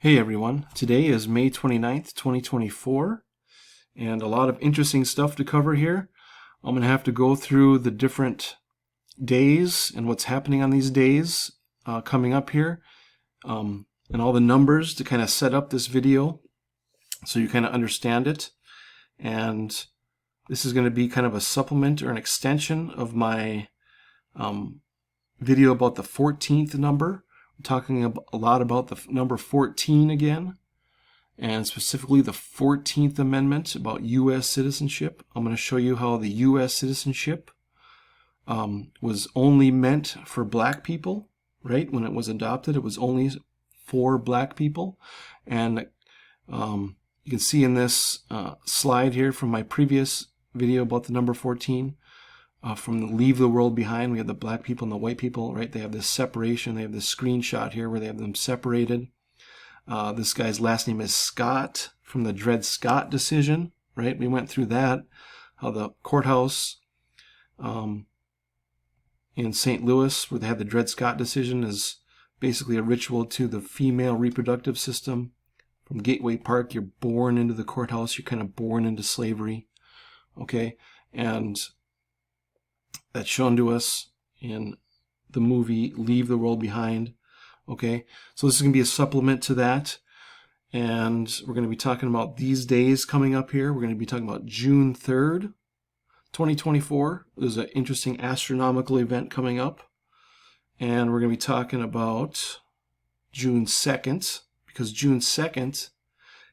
Hey everyone, today is May 29th, 2024, and a lot of interesting stuff to cover here. I'm going to have to go through the different days and what's happening on these days coming up here, and all the numbers to kind of set up this video so you kind of understand it. And this is going to be kind of a supplement or an extension of my video about the 14th number. I'm talking a lot about the number 14 again, and specifically the 14th Amendment about U.S. citizenship. I'm going to show you how the U.S. citizenship was only meant for black people, right? When it was adopted, it was only for black people. And you can see in this slide here from my previous video about the number 14, from the Leave the World Behind, we have the black people and the white people, right? They have this separation. They have this screenshot here where they have them separated. This guy's last name is Scott from the Dred Scott decision, right? We went through that, how the courthouse in St. Louis, where they had the Dred Scott decision, is basically a ritual to the female reproductive system. From Gateway Park, you're born into the courthouse. You're kind of born into slavery, okay? And that's shown to us in the movie Leave the World Behind. Okay, so this is going to be a supplement to that, and we're going to be talking about these days coming up here. We're going to be talking about June 3rd, 2024. There's an interesting astronomical event coming up, and we're going to be talking about June 2nd, because June 2nd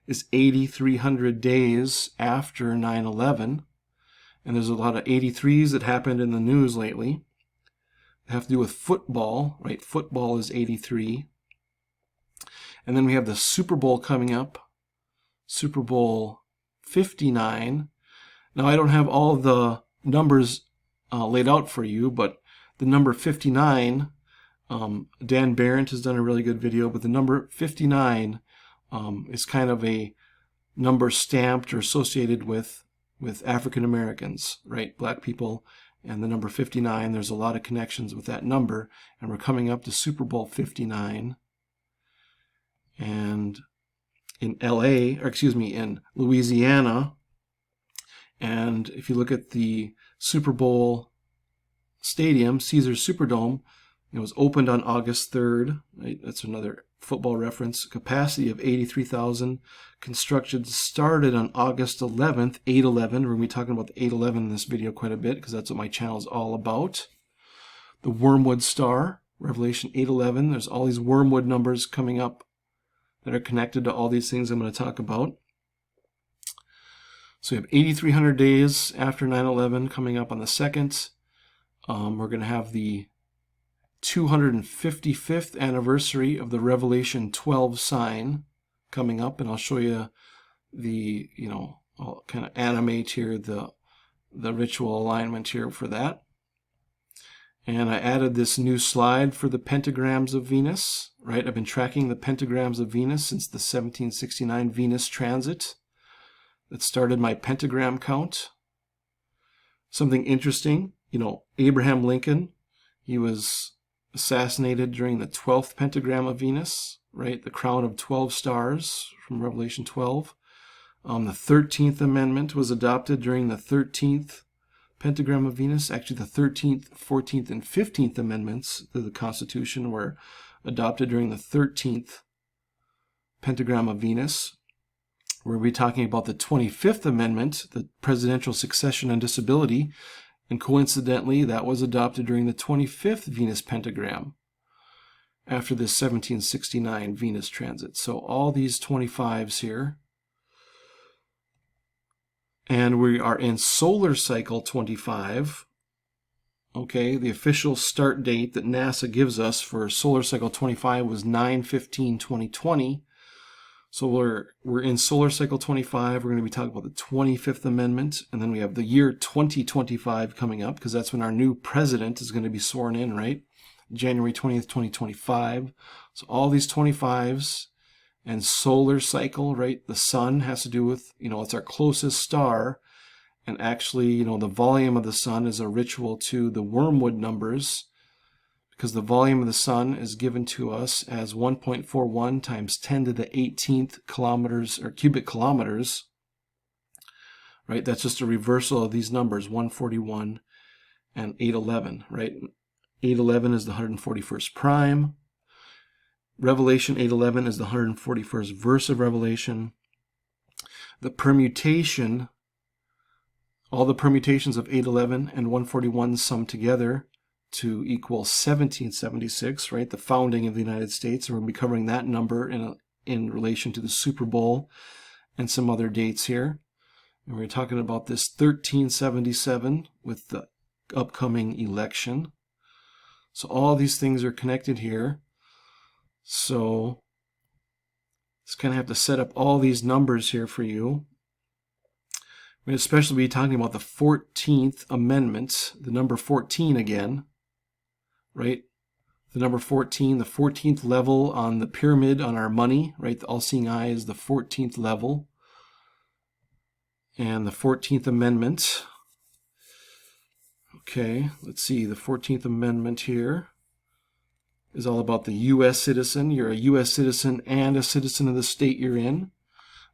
is 8,300 days after 9/11. And there's a lot of 83s that happened in the news lately. They have to do with football, right? Football is 83. And then we have the Super Bowl coming up, Super Bowl 59. Now, I don't have all the numbers laid out for you, but the number 59, Dan Barrett has done a really good video, but the number 59 is kind of a number stamped or associated with African Americans, right? Black people, and the number 59, there's a lot of connections with that number, and we're coming up to Super Bowl 59. And in in Louisiana, and if you look at the Super Bowl stadium, Caesars Superdome, it was opened on August 3rd, right? That's another football reference. Capacity of 83,000. Construction started on August 11th, 8/11. We're going to be talking about the 8/11 in this video quite a bit because that's what my channel is all about. The Wormwood star, Revelation 8/11. There's all these Wormwood numbers coming up that are connected to all these things I'm going to talk about. So we have 8,300 days after 9/11 coming up on the 2nd. We're going to have the 255th anniversary of the Revelation 12 sign coming up, and I'll show you the, I'll kind of animate here the ritual alignment here for that. And I added this new slide for the pentagrams of Venus, right? I've been tracking the pentagrams of Venus since the 1769 Venus transit that started my pentagram count. Something interesting, Abraham Lincoln, he was assassinated during the 12th pentagram of Venus, right? The crown of 12 stars from Revelation 12. The 13th Amendment was adopted during the 13th pentagram of Venus. Actually, the 13th, 14th, and 15th Amendments to the Constitution were adopted during the 13th pentagram of Venus. We'll be talking about the 25th Amendment, the Presidential Succession and Disability, and coincidentally, that was adopted during the 25th Venus pentagram after the 1769 Venus transit. So all these 25s here. And we are in solar cycle 25. Okay, the official start date that NASA gives us for solar cycle 25 was 9/15/2020. So we're in solar cycle 25. We're going to be talking about the 25th Amendment, and then we have the year 2025 coming up, because that's when our new president is going to be sworn in, right? January 20th, 2025. So all these 25s and solar cycle, right? The sun has to do with, it's our closest star, and actually, the volume of the sun is a ritual to the Wormwood numbers, because the volume of the sun is given to us as 1.41 times 10 to the 18th kilometers or cubic kilometers, right? That's just a reversal of these numbers, 141 and 811, right? 811 is the 141st prime. Revelation 811 is the 141st verse of Revelation. The permutation, all the permutations of 811 and 141 sum together to equal 1776, right? The founding of the United States. And we're going to be covering that number in relation to the Super Bowl and some other dates here. And we're talking about this 1377 with the upcoming election. So all these things are connected here. So just kind of have to set up all these numbers here for you. We're going to especially be talking about the 14th Amendment, the number 14 again, right? The number 14, the 14th level on the pyramid on our money, right? The all-seeing eye is the 14th level. And the 14th Amendment. Okay, let's see. The 14th Amendment here is all about the U.S. citizen. You're a U.S. citizen and a citizen of the state you're in.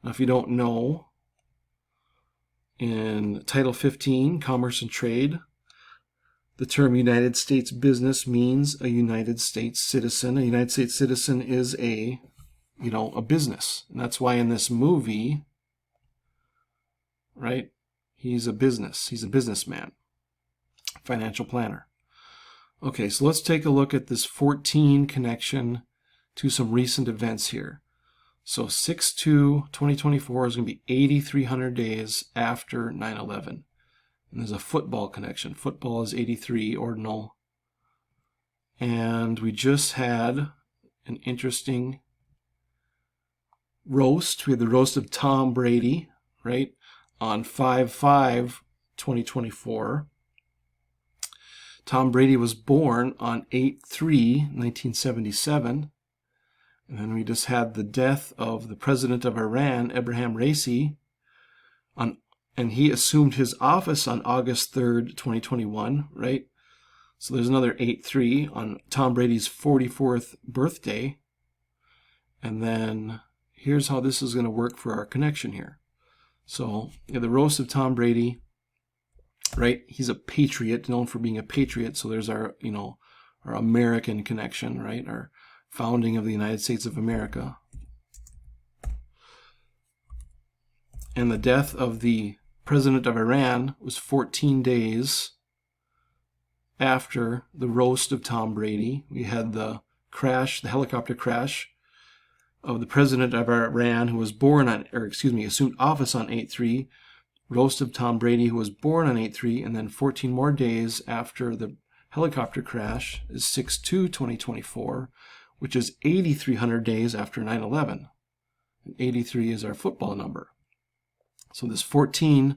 Now, if you don't know, in Title 15, Commerce and Trade, the term United States business means a United States citizen. A United States citizen is a business. And that's why in this movie, right, he's a businessman, financial planner. Okay, so let's take a look at this 14 connection to some recent events here. So 6/2/2024 is going to be 8,300 days after 9/11. And there's a football connection. Football is 83 ordinal. And we just had an interesting roast. We had the roast of Tom Brady, right, on 5/5/2024. Tom Brady was born on 8/3/1977. And then we just had the death of the president of Iran, Ebrahim Raisi, and he assumed his office on August 3rd, 2021, right? So there's another 8/3 on Tom Brady's 44th birthday. And then here's how this is going to work for our connection here. So the roast of Tom Brady, right? He's a patriot, known for being a patriot. So there's our, our American connection, right? Our founding of the United States of America. And the death of the president of Iran was 14 days after the roast of Tom Brady. We had the helicopter crash of the president of Iran, who was assumed office on 8/3, roast of Tom Brady, who was born on 8/3, and then 14 more days after the helicopter crash is 6/2/2024, which is 8,300 days after 9/11. And 83 is our football number. So this 14,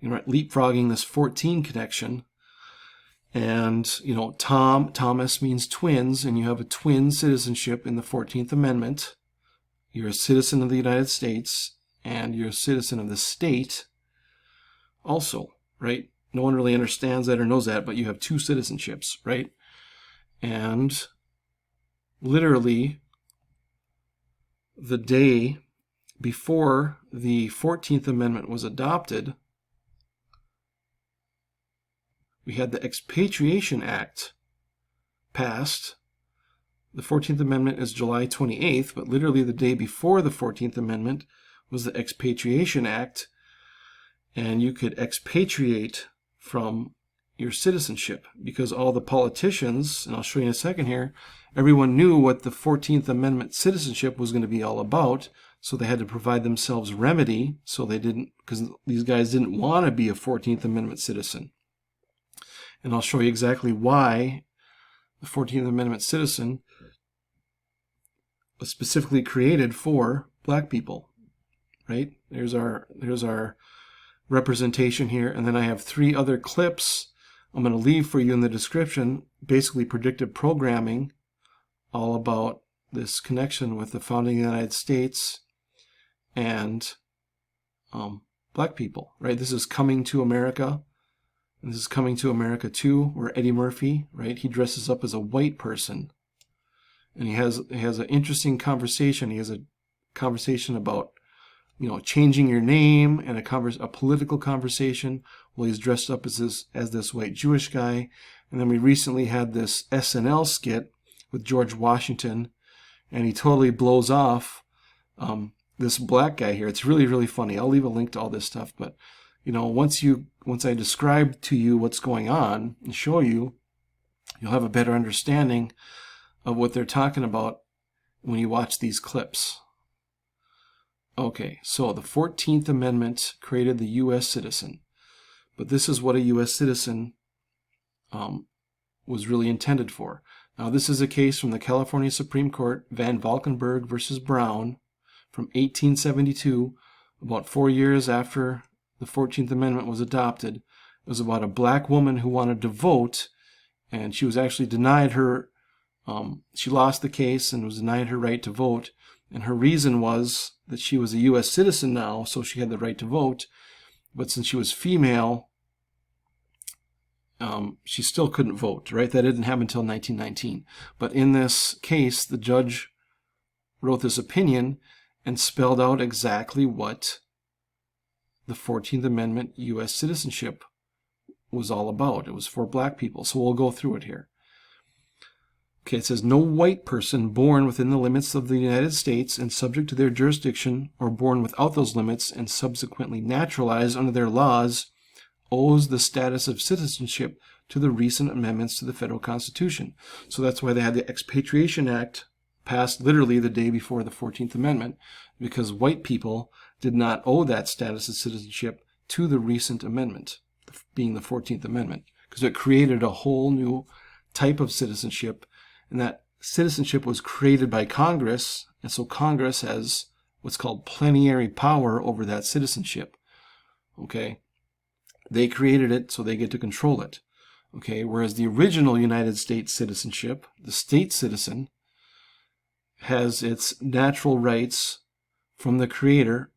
leapfrogging this 14 connection. And, Thomas means twins, and you have a twin citizenship in the 14th Amendment. You're a citizen of the United States, and you're a citizen of the state also, right? No one really understands that or knows that, but you have two citizenships, right? And literally, the day before the 14th Amendment was adopted, we had the Expatriation Act passed. The 14th Amendment is July 28th, but literally the day before the 14th Amendment was the Expatriation Act, and you could expatriate from your citizenship because all the politicians, and I'll show you in a second here, everyone knew what the 14th Amendment citizenship was going to be all about, so they had to provide themselves remedy, so they didn't, because these guys didn't want to be a 14th Amendment citizen. And I'll show you exactly why the 14th Amendment citizen was specifically created for black people, right? There's our representation here, and then I have 3 other clips I'm going to leave for you in the description, basically predictive programming, all about this connection with the founding of the United States and black people, right? This is Coming to America. And this is Coming to America 2, where Eddie Murphy, right, he dresses up as a white person. And he has an interesting conversation. He has a conversation about, changing your name, and a political conversation. Well, he's dressed up as this white Jewish guy. And then we recently had this SNL skit with George Washington, and he totally blows off this black guy here. It's really, really funny. I'll leave a link to all this stuff, but once I describe to you what's going on and show you, you'll have a better understanding of what they're talking about when you watch these clips. Okay, so the 14th Amendment created the U.S. citizen, but this is what a U.S. citizen was really intended for. Now, this is a case from the California Supreme Court, Van Valkenburg versus Brown, from 1872, about 4 years after the 14th Amendment was adopted. It was about a black woman who wanted to vote, and she was actually denied her, she lost the case and was denied her right to vote, and her reason was that she was a U.S. citizen now, so she had the right to vote, but since she was female, she still couldn't vote, right? That didn't happen until 1919. But in this case, the judge wrote this opinion and spelled out exactly what the 14th Amendment U.S. citizenship was all about. It was for black people. So we'll go through it here. Okay, it says, no white person born within the limits of the United States and subject to their jurisdiction, or born without those limits and subsequently naturalized under their laws, owes the status of citizenship to the recent amendments to the federal Constitution. So that's why they had the Expatriation Act passed literally the day before the 14th Amendment, because white people did not owe that status of citizenship to the recent amendment, being the 14th Amendment, because it created a whole new type of citizenship, and that citizenship was created by Congress, and so Congress has what's called plenary power over that citizenship. Okay? They created it, so they get to control it. Okay? Whereas the original United States citizenship, the state citizen, has its natural rights from the Creator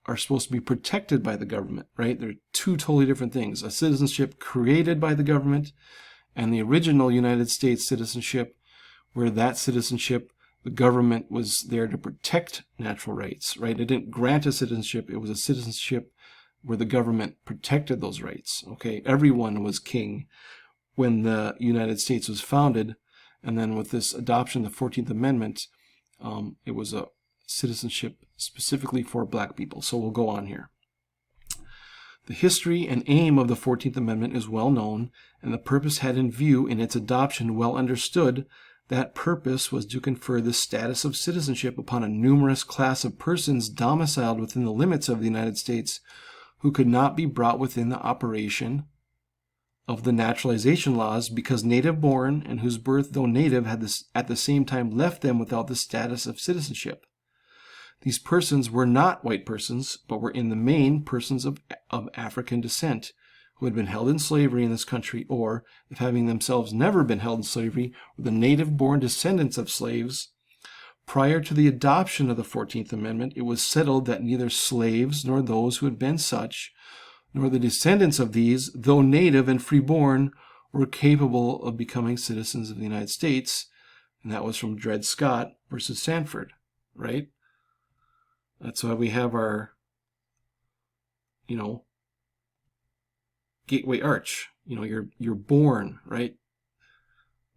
are supposed to be protected by the government, right? They're two totally different things. A citizenship created by the government and the original United States citizenship, where that citizenship, the government was there to protect natural rights, right? It didn't grant a citizenship. It was a citizenship where the government protected those rights, okay? Everyone was king when the United States was founded, and then with this adoption of the 14th Amendment, it was a citizenship specifically for black people. So we'll go on here. The history and aim of the 14th Amendment is well known, and the purpose had in view in its adoption well understood. That purpose was to confer the status of citizenship upon a numerous class of persons domiciled within the limits of the United States who could not be brought within the operation of the naturalization laws because native born, and whose birth, though native, had at the same time left them without the status of citizenship. These persons were not white persons, but were in the main persons of African descent, who had been held in slavery in this country, or, if having themselves never been held in slavery, were the native-born descendants of slaves. Prior to the adoption of the 14th Amendment, it was settled that neither slaves nor those who had been such, nor the descendants of these, though native and freeborn, were capable of becoming citizens of the United States. And that was from Dred Scott versus Sanford, right? That's why we have our, gateway arch. You're born, right?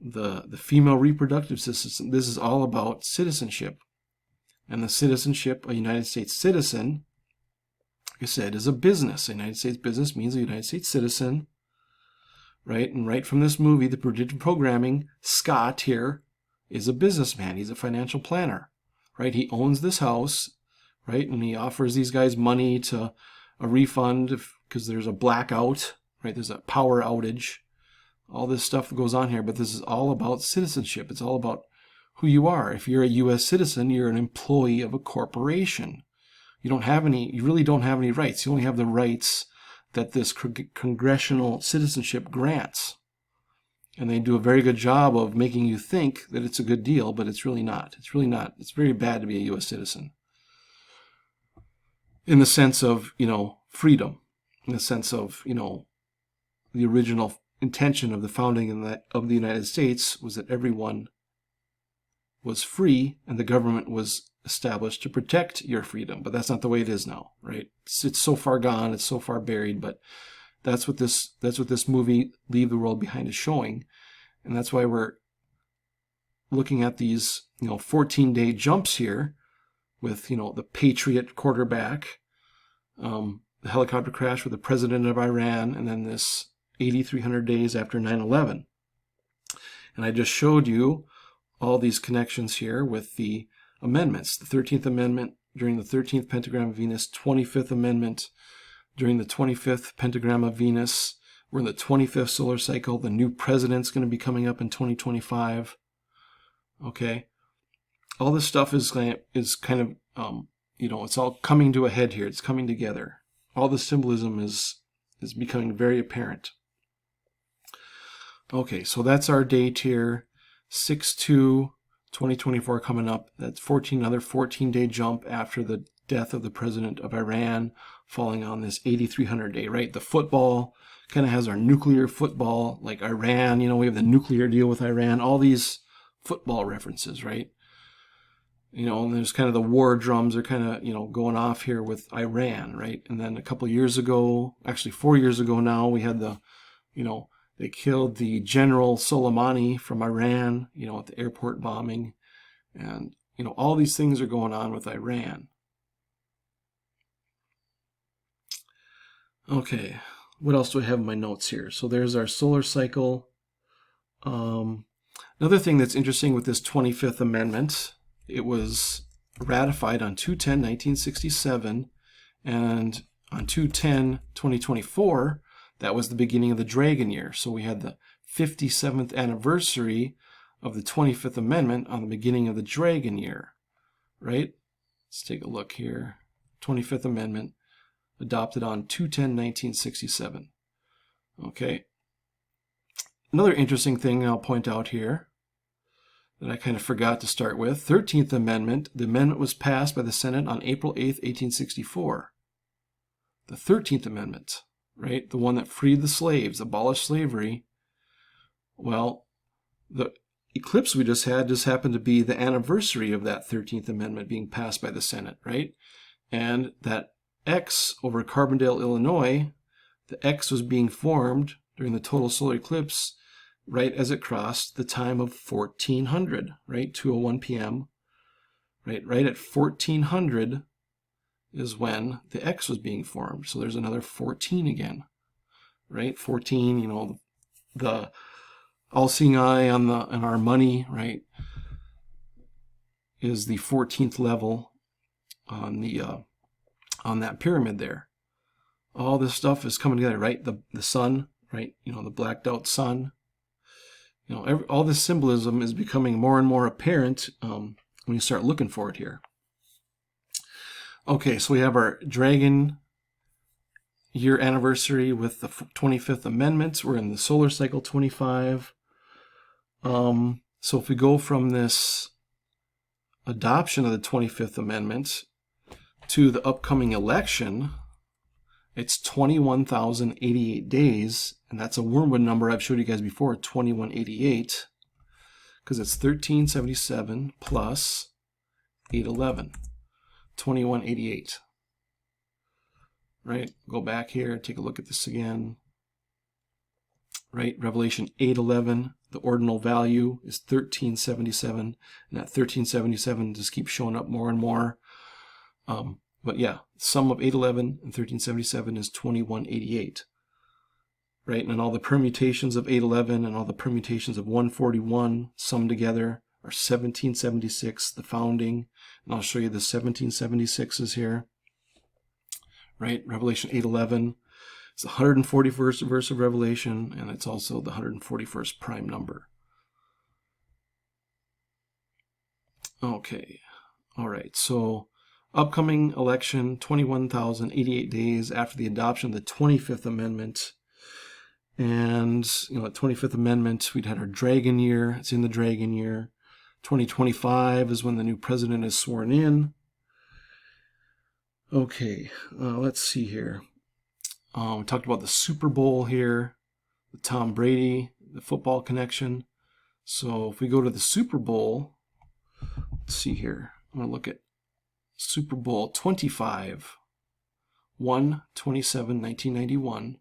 The female reproductive system. This is all about citizenship. And the citizenship, a United States citizen, like I said, is a business. A United States business means a United States citizen, right? And right from this movie, the Predictive Programming, Scott here is a businessman. He's a financial planner, right? He owns this house, right? And he offers these guys money to a refund because there's a blackout, right? There's a power outage. All this stuff goes on here, but this is all about citizenship. It's all about who you are. If you're a U.S. citizen, you're an employee of a corporation. You really don't have any rights. You only have the rights that this congressional citizenship grants. And they do a very good job of making you think that it's a good deal, but it's really not. It's really not. It's very bad to be a U.S. citizen. In the sense of, freedom. In the sense of, the original intention of the founding of the United States was that everyone was free and the government was established to protect your freedom. But that's not the way it is now, right? It's so far gone, it's so far buried, but that's what this movie Leave the World Behind is showing. And that's why we're looking at these, 14-day jumps here with, the Patriot quarterback, the helicopter crash with the president of Iran, and then this 8,300 days after 9/11. And I just showed you all these connections here with the amendments. The 13th Amendment during the 13th pentagram of Venus, 25th Amendment during the 25th pentagram of Venus. We're in the 25th solar cycle. The new president's going to be coming up in 2025. Okay. All this stuff is kind of, it's all coming to a head here. It's coming together. All the symbolism is becoming very apparent. Okay, so that's our date here. 6/2/2024 coming up. That's another 14-day jump after the death of the president of Iran, falling on this 8,300 day, right? The football kind of has our nuclear football, like Iran, we have the nuclear deal with Iran, all these football references, right? And there's kind of the war drums are kind of, going off here with Iran, right? And then a couple years ago, actually 4 years ago now, we had the, they killed the General Soleimani from Iran, at the airport bombing. And, all these things are going on with Iran. Okay, what else do I have in my notes here? So there's our solar cycle. Another thing that's interesting with this 25th Amendment, it was ratified on 2/10/1967, and on 2/10/2024, that was the beginning of the Dragon Year. So we had the 57th anniversary of the 25th Amendment on the beginning of the Dragon Year, right? Let's take a look here. 25th Amendment, adopted on 2/10/1967. Okay. Another interesting thing I'll point out here that I kind of forgot to start with, 13th Amendment. The amendment was passed by the Senate on April 8th, 1864. The 13th Amendment, right? The one that freed the slaves, abolished slavery. Well, the eclipse we just had just happened to be the anniversary of that 13th Amendment being passed by the Senate, right? And that X over Carbondale, Illinois, the X was being formed during the total solar eclipse right as it crossed the time of 1400, right? 2:01 p.m. Right at 1400 is when the X was being formed. So there's another 14 again, right? 14, the all-seeing eye on our money, right, is the 14th level on that pyramid there. All this stuff is coming together, right? The sun, right? The blacked out sun. All this symbolism is becoming more and more apparent when you start looking for it here. Okay, so we have our Dragon Year anniversary with the 25th Amendment. We're in the solar cycle 25. So if we go from this adoption of the 25th Amendment to the upcoming election, it's 21,088 days, and that's a Wormwood number I've showed you guys before, 2188, because it's 1377 plus 811, 2188. Right? Go back here, take a look at this again. Right? Revelation 8:11, the ordinal value is 1377, and that 1377 just keeps showing up more and more. But yeah, sum of 811 and 1377 is 2188. Right? And all the permutations of 811 and all the permutations of 141 summed together are 1776, the founding. And I'll show you the 1776s here. Right? Revelation 8:11. It's the 141st verse of Revelation, and it's also the 141st prime number. Okay. All right. So upcoming election, 21,088 days after the adoption of the 25th Amendment. And, the 25th Amendment, we'd had our Dragon Year. It's in the Dragon Year. 2025 is when the new president is sworn in. Okay, let's see here. We talked about the Super Bowl here. the Tom Brady, the football connection. So if we go to the Super Bowl, let's see here. I'm going to look at Super Bowl 25, 1/27/1991.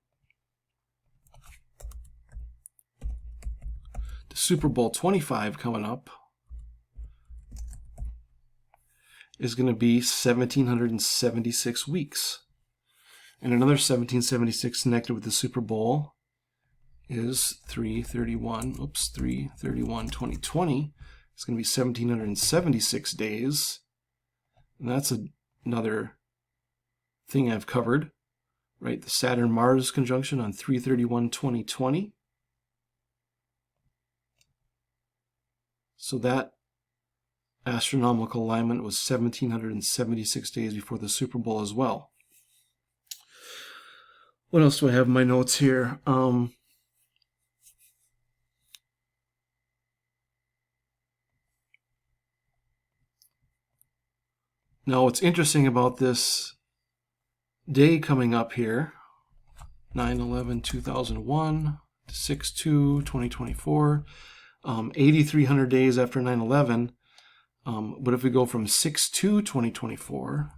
The Super Bowl 25 coming up is going to be 1,776 weeks. And another 1776 connected with the Super Bowl is 3/31/2020. It's going to be 1,776 days. And that's another thing I've covered, right? The Saturn-Mars conjunction on 3/31/2020. So that astronomical alignment was 1,776 days before the Super Bowl as well. What else do I have in my notes here? Now, what's interesting about this day coming up here, 9/11/2001 to 6/2/2024, 8,300 days after 9/11. But if we go from 6/2/2024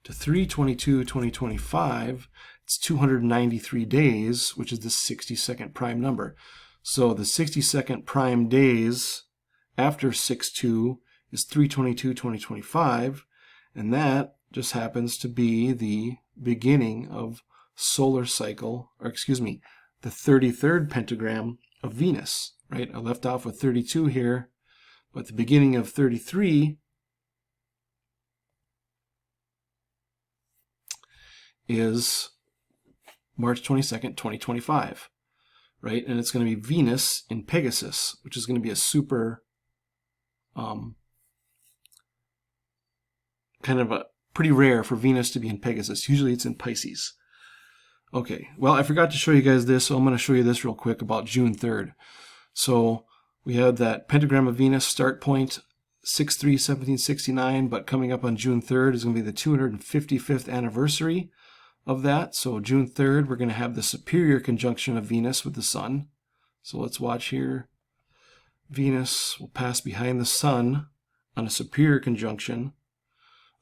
to 3/22/2025, it's 293 days, which is the 62nd prime number. So the 62nd prime days after 6/2 is 3/22/2025, and that just happens to be the beginning of solar cycle, or excuse me, the 33rd pentagram of Venus, right? I left off with 32 here, but the beginning of 33 is March 22nd, 2025, right? And it's going to be Venus in Pegasus, which is going to be a super kind of a pretty rare for Venus to be in Pegasus. Usually it's in Pisces. Okay, well, I forgot to show you guys this, so I'm going to show you this real quick about June 3rd. So we had that pentagram of Venus start point 6/3/1769, but coming up on June 3rd is going to be the 255th anniversary of that. So June 3rd, we're going to have the superior conjunction of Venus with the Sun. So let's watch here. Venus will pass behind the Sun on a superior conjunction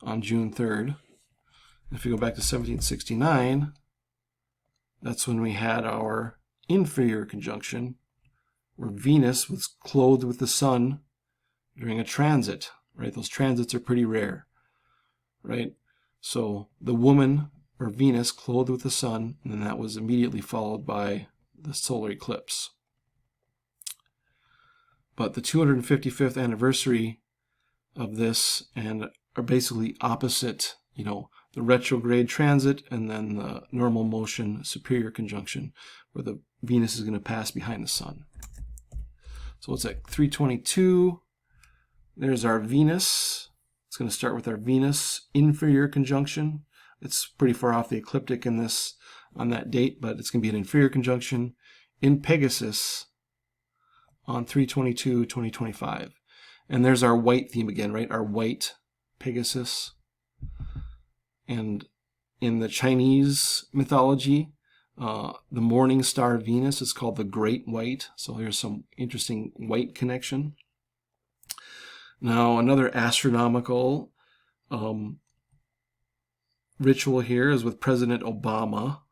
on June 3rd. If we go back to 1769, that's when we had our inferior conjunction, where Venus was clothed with the Sun during a transit, right? Those transits are pretty rare, right? So the woman, or Venus, clothed with the Sun, and then that was immediately followed by the solar eclipse. But the 255th anniversary of this and are basically opposite, you know, the retrograde transit and then the normal motion superior conjunction, where the Venus is going to pass behind the Sun. So it's at 3/22. There's our Venus. It's going to start with our Venus inferior conjunction. It's pretty far off the ecliptic in this on that date, but it's going to be an inferior conjunction in Pegasus on 3/22/2025. And there's our white theme again, right? Our white Pegasus. And in the Chinese mythology, the morning star Venus is called the Great White. So here's some interesting white connection. Now, another astronomical ritual here is with President Obama.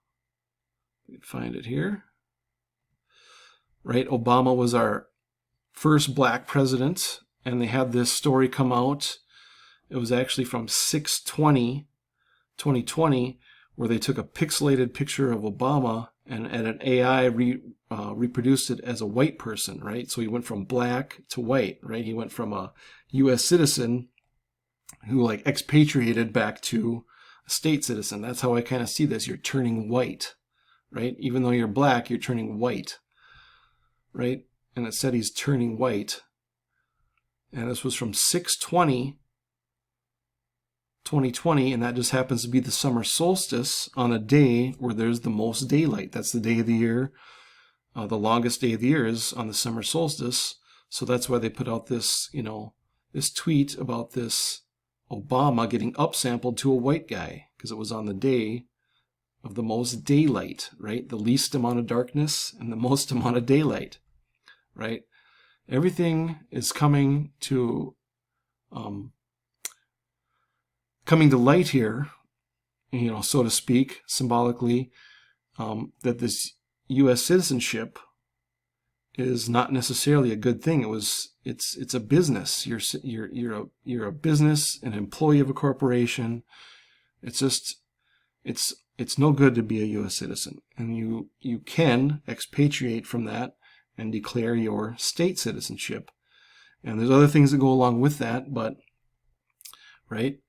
You can find it here. Right? Obama was our first black president, and they had this story come out. It was actually from 6/20/2020, where they took a pixelated picture of Obama and an AI reproduced it as a white person, right? So he went from black to white, right? He went from a U.S. citizen who like expatriated back to a state citizen. That's how I kind of see this. You're turning white, right? Even though you're black, you're turning white, right? And it said he's turning white. And this was from 6/20/2020, and that just happens to be the summer solstice on a day where there's the most daylight. That's the day of the year. The longest day of the year is on the summer solstice. So that's why they put out this, you know, this tweet about this Obama getting upsampled to a white guy, because it was on the day of the most daylight, right? The least amount of darkness and the most amount of daylight, right? Everything is coming to light here, so to speak, symbolically, that this U.S. citizenship is not necessarily a good thing. It's a business. You're a business, an employee of a corporation. It's no good to be a U.S. citizen, and you can expatriate from that and declare your state citizenship. And there's other things that go along with that, but right.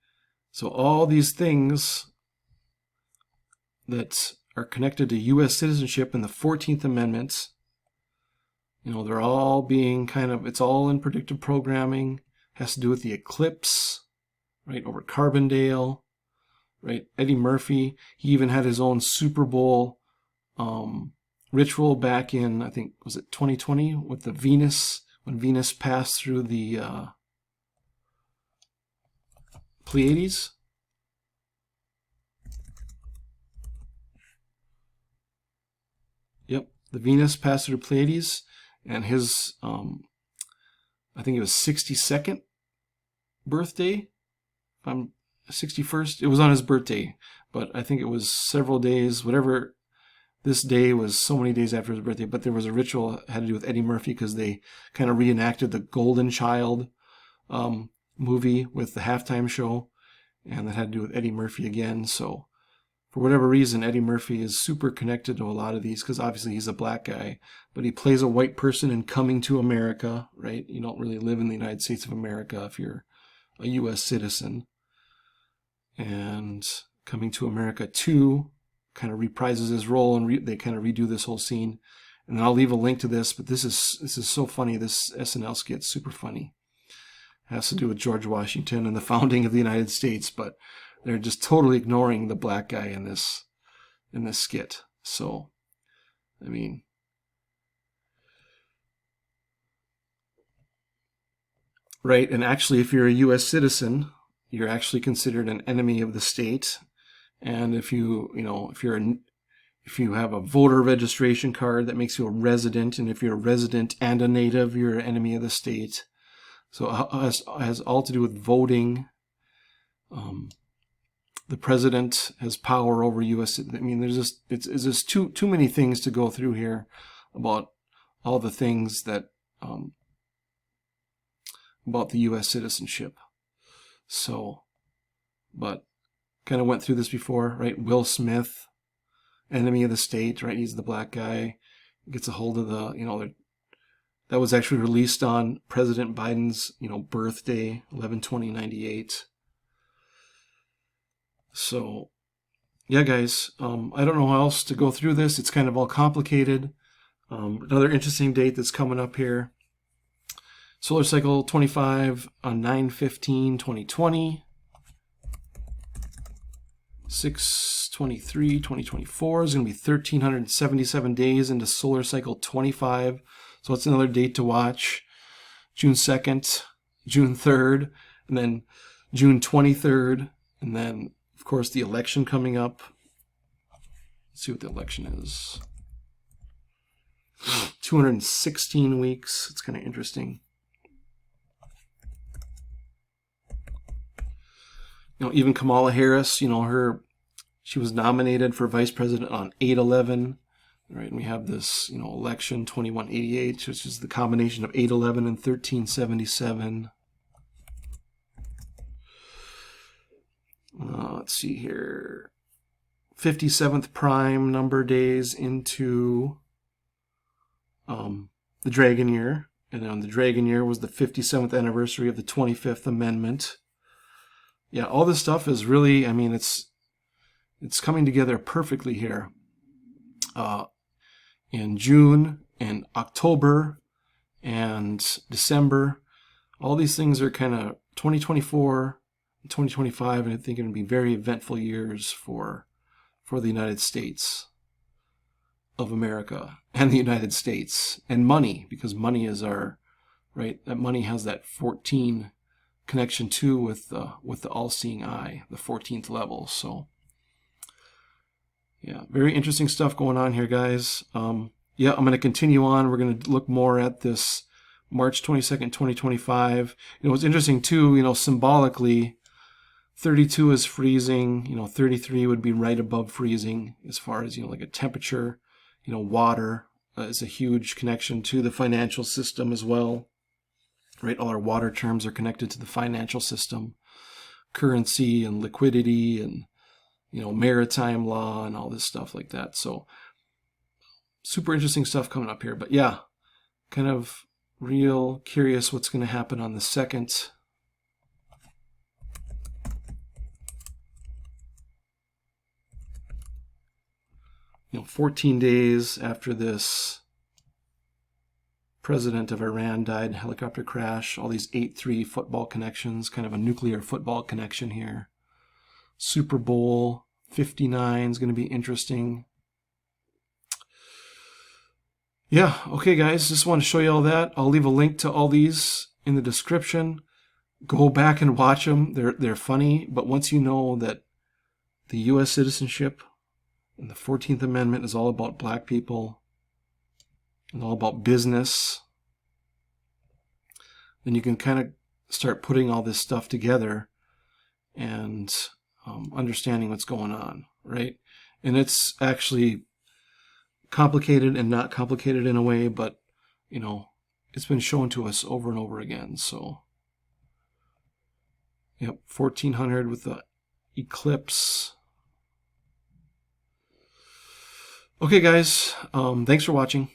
So all these things that are connected to U.S. citizenship in the 14th Amendment, they're all being it's all in predictive programming, has to do with the eclipse, right, over Carbondale, right? Eddie Murphy, he even had his own Super Bowl ritual back in, I think, was it 2020, with the Venus, when Venus passed through the Pleiades. Yep, the Venus passed through the Pleiades, and his, I think it was 62nd birthday, if I'm 61st, it was on his birthday, but I think it was several days, whatever, this day was so many days after his birthday, but there was a ritual that had to do with Eddie Murphy because they kind of reenacted the Golden Child movie with the halftime show, and that had to do with Eddie Murphy again. So for whatever reason, Eddie Murphy is super connected to a lot of these because obviously he's a black guy, but he plays a white person in Coming to America, right? You don't really live in the United States of America if you're a U.S. citizen. And Coming to America 2 kind of reprises his role, and they kind of redo this whole scene. And then I'll leave a link to this, but this is so funny. This SNL skit's super funny. It has to do with George Washington and the founding of the United States, but they're just totally ignoring the black guy in this skit. So, I mean, right? And actually, if you're a U.S. citizen, you're actually considered an enemy of the state. And if you have a voter registration card, that makes you a resident. And if you're a resident and a native, you're an enemy of the state. So it has all to do with voting. The president has power over U.S. I mean, it's just too many things to go through here about all the things that about the U.S. citizenship. So, but kind of went through this before, right? Will Smith, enemy of the state, right? He's the black guy, gets a hold of the, that was actually released on President Biden's, birthday, 11/20/98. So, yeah, guys, I don't know how else to go through this. It's kind of all complicated. Another interesting date that's coming up here. Solar cycle 25 on 9/15/2020. 6/23/2024 is going to be 1,377 days into solar cycle 25. So it's another date to watch. June 2nd, June 3rd, and then June 23rd, and then, of course, the election coming up. Let's see what the election is. 216 weeks. It's kind of interesting. Even Kamala Harris, she was nominated for vice president on 8/11, right? And we have this, election 2188, which is the combination of 8/11 and 1377. Let's see here. 57th prime number days into the Dragon Year. And then the Dragon Year was the 57th anniversary of the 25th Amendment. Yeah, all this stuff is really, it's coming together perfectly here. In June and October and December, all these things are kind of 2024, 2025, and I think it'll be very eventful years for the United States of America and the United States, and money, because money is our, right, that money has that 14 connection too with the all-seeing eye, the 14th level. So Yeah, very interesting stuff going on here, guys. Yeah, I'm going to continue on. We're going to look more at this March 22nd, 2025. What's interesting too, symbolically, 32 is freezing. 33 would be right above freezing as far as, like a temperature. Water is a huge connection to the financial system as well, right? All our water terms are connected to the financial system, currency and liquidity and, maritime law and all this stuff like that. So super interesting stuff coming up here. But yeah, kind of real curious what's going to happen on the 2nd. 14 days after this president of Iran died, helicopter crash, all these 8-3 football connections, kind of a nuclear football connection here. Super Bowl 59 is going to be interesting. Yeah, okay guys, just want to show you all that. I'll leave a link to all these in the description. Go back and watch them. They're funny, but once you know that the U.S. citizenship and the 14th Amendment is all about black people and all about business, then you can kind of start putting all this stuff together and understanding what's going on, right? And it's actually complicated and not complicated in a way, but, it's been shown to us over and over again. So, yep, 1400 with the eclipse. Okay, guys, thanks for watching.